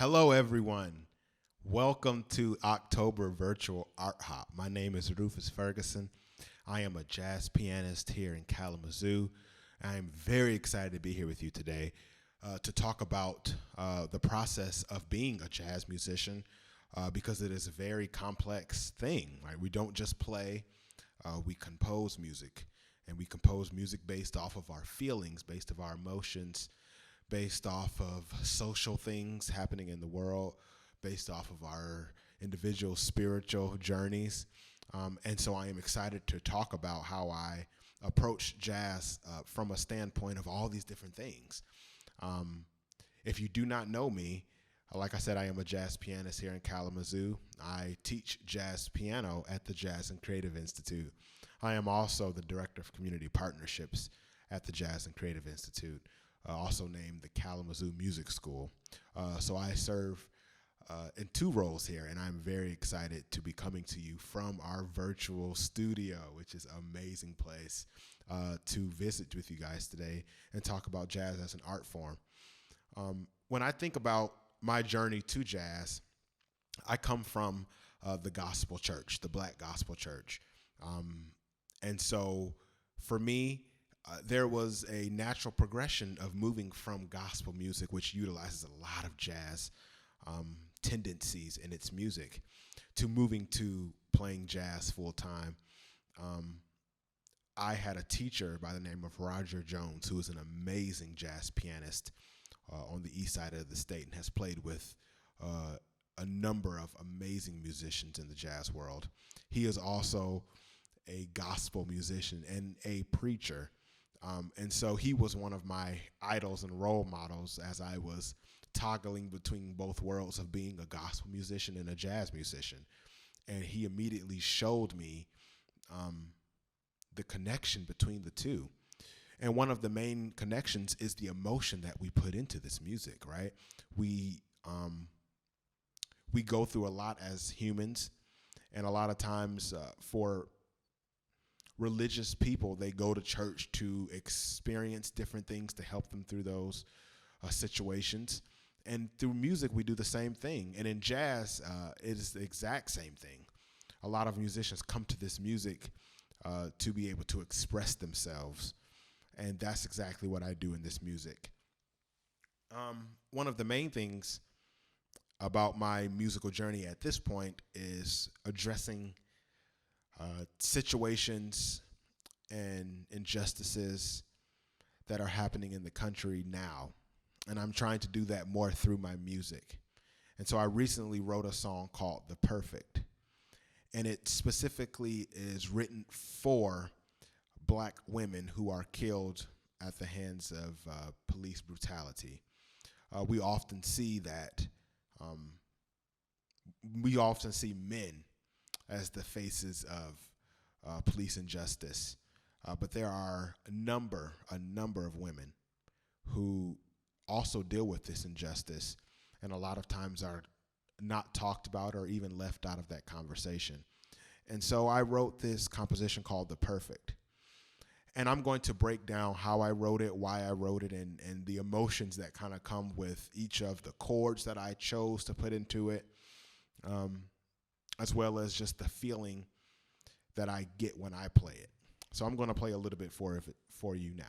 Hello, everyone. Welcome to October Virtual Art Hop. My name is Rufus Ferguson. I am a jazz pianist here in Kalamazoo. I am very excited to be here with you today to talk about the process of being a jazz musician because it is a very complex thing. Right? We don't just play, we compose music. And we compose music based off of our feelings, based off our emotions, based off of social things happening in the world, based off of our individual spiritual journeys. And so I am excited to talk about how I approach jazz from a standpoint of all these different things. If you do not know me, like I said, I am a jazz pianist here in Kalamazoo. I teach jazz piano at the Jazz and Creative Institute. I am also the Director of Community Partnerships at the Jazz and Creative Institute, also named the Kalamazoo Music School. So I serve in two roles here, and I'm very excited to be coming to you from our virtual studio, which is an amazing place to visit with you guys today and talk about jazz as an art form. When I think about my journey to jazz, I come from the gospel church, the Black gospel church. And so for me, there was a natural progression of moving from gospel music, which utilizes a lot of jazz tendencies in its music, to moving to playing jazz full time. I had a teacher by the name of Roger Jones, who is an amazing jazz pianist on the east side of the state and has played with a number of amazing musicians in the jazz world. He is also a gospel musician and a preacher. And so he was one of my idols and role models as I was toggling between both worlds of being a gospel musician and a jazz musician. And he immediately showed me the connection between the two. And one of the main connections is the emotion that we put into this music, right? We go through a lot as humans, and a lot of times for religious people, they go to church to experience different things to help them through those situations. And through music, we do the same thing. And in jazz, it is the exact same thing. A lot of musicians come to this music to be able to express themselves. And that's exactly what I do in this music. One of the main things about my musical journey at this point is addressing situations and injustices that are happening in the country now. And I'm trying to do that more through my music. And so I recently wrote a song called The Perfect. And it specifically is written for Black women who are killed at the hands of police brutality. We often see that. We often see men as the faces of police injustice. But there are a number of women who also deal with this injustice and a lot of times are not talked about or even left out of that conversation. And so I wrote this composition called The Perfect. And I'm going to break down how I wrote it, why I wrote it, and the emotions that kind of come with each of the chords that I chose to put into it, as well as just the feeling that I get when I play it. So I'm going to play a little bit for you now.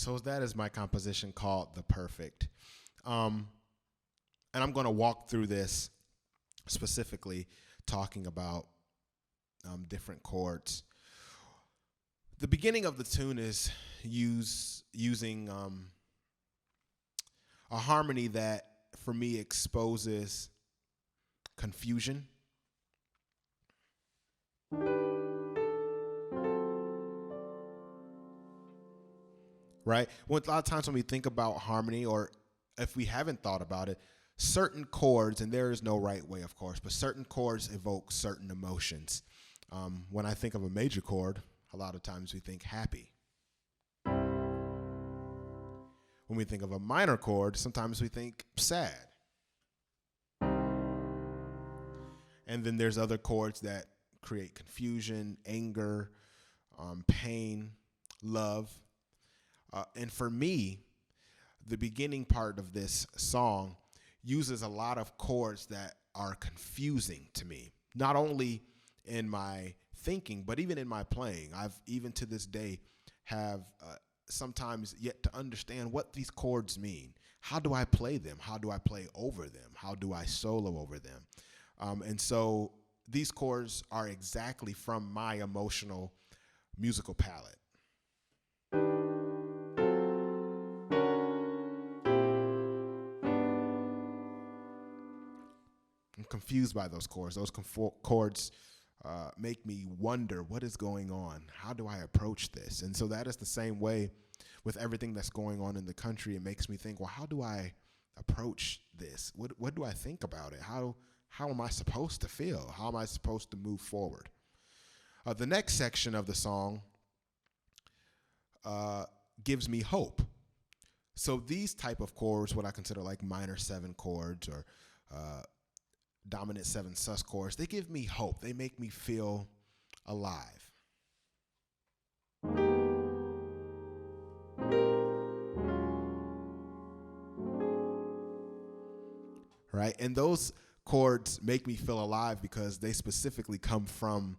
So that is my composition called The Perfect. And I'm going to walk through this specifically talking about different chords. The beginning of the tune is using a harmony that, for me, exposes confusion. Right? Well, a lot of times when we think about harmony, or if we haven't thought about it, certain chords, and there is no right way, of course, but certain chords evoke certain emotions. When I think of a major chord, a lot of times we think happy. When we think of a minor chord, sometimes we think sad. And then there's other chords that create confusion, anger, pain, love. And for me, the beginning part of this song uses a lot of chords that are confusing to me, not only in my thinking, but even in my playing. I've, even to this day, have sometimes yet to understand what these chords mean. How do I play them? How do I play over them? How do I solo over them? And so these chords are exactly from my emotional musical palette. I'm confused by those chords. Those chords make me wonder what is going on. How do I approach this? And so that is the same way with everything that's going on in the country. It makes me think, well, how do I approach this? What do I think about it? How am I supposed to feel? How am I supposed to move forward? The next section of the song gives me hope. So these type of chords, what I consider like minor 7 chords or dominant 7 sus chords, they give me hope. They make me feel alive. Right? And those chords make me feel alive because they specifically come from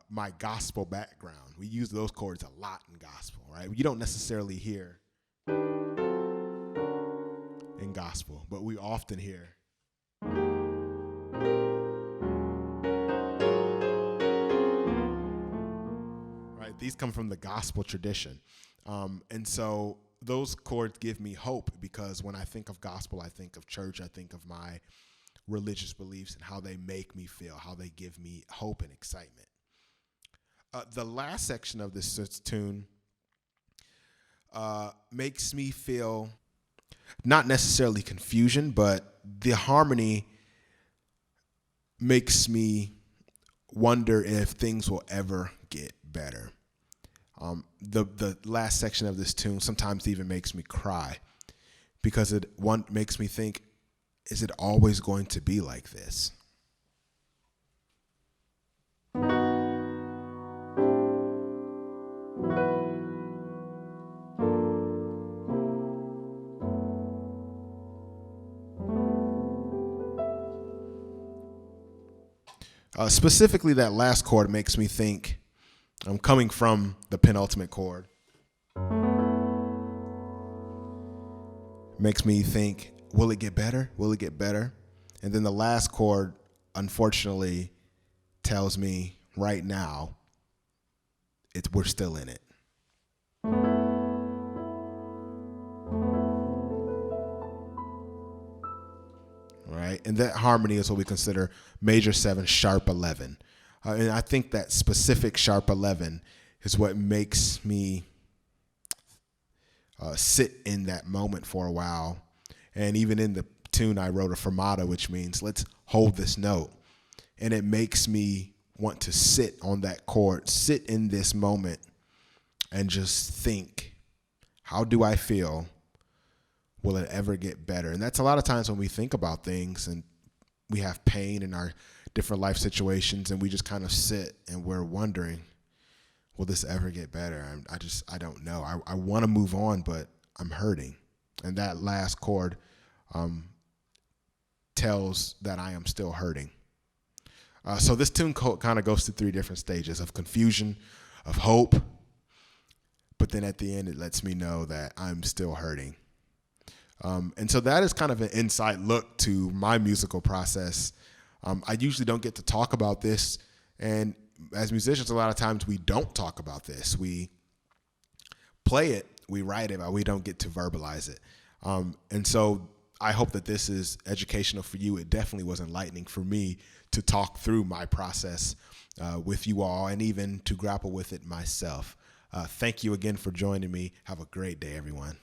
my gospel background. We use those chords a lot in gospel, right? You don't necessarily hear in gospel, but we often hear. Right? These come from the gospel tradition. And so those chords give me hope because when I think of gospel, I think of church, I think of my religious beliefs and how they make me feel, how they give me hope and excitement. The last section of this tune makes me feel not necessarily confusion, but the harmony makes me wonder if things will ever get better. The last section of this tune sometimes even makes me cry because it makes me think, is it always going to be like this? Specifically, that last chord makes me think, I'm coming from the penultimate chord. Makes me think, will it get better? Will it get better? And then the last chord, unfortunately, tells me right now, we're still in it. Right? And that harmony is what we consider major 7, sharp 11. And I think that specific sharp 11 is what makes me sit in that moment for a while. And even in the tune, I wrote a fermata, which means let's hold this note. And it makes me want to sit on that chord, sit in this moment, and just think, how do I feel? Will it ever get better? And that's a lot of times when we think about things and we have pain in our different life situations and we just kind of sit and we're wondering, will this ever get better? I don't know. I want to move on, but I'm hurting. And that last chord tells that I am still hurting. So this tune kind of goes through 3 different stages of confusion, of hope, but then at the end, it lets me know that I'm still hurting. And so that is kind of an inside look to my musical process. I usually don't get to talk about this. And as musicians, a lot of times we don't talk about this. We play it, we write it, but we don't get to verbalize it. And so I hope that this is educational for you. It definitely was enlightening for me to talk through my process with you all and even to grapple with it myself. Thank you again for joining me. Have a great day, everyone.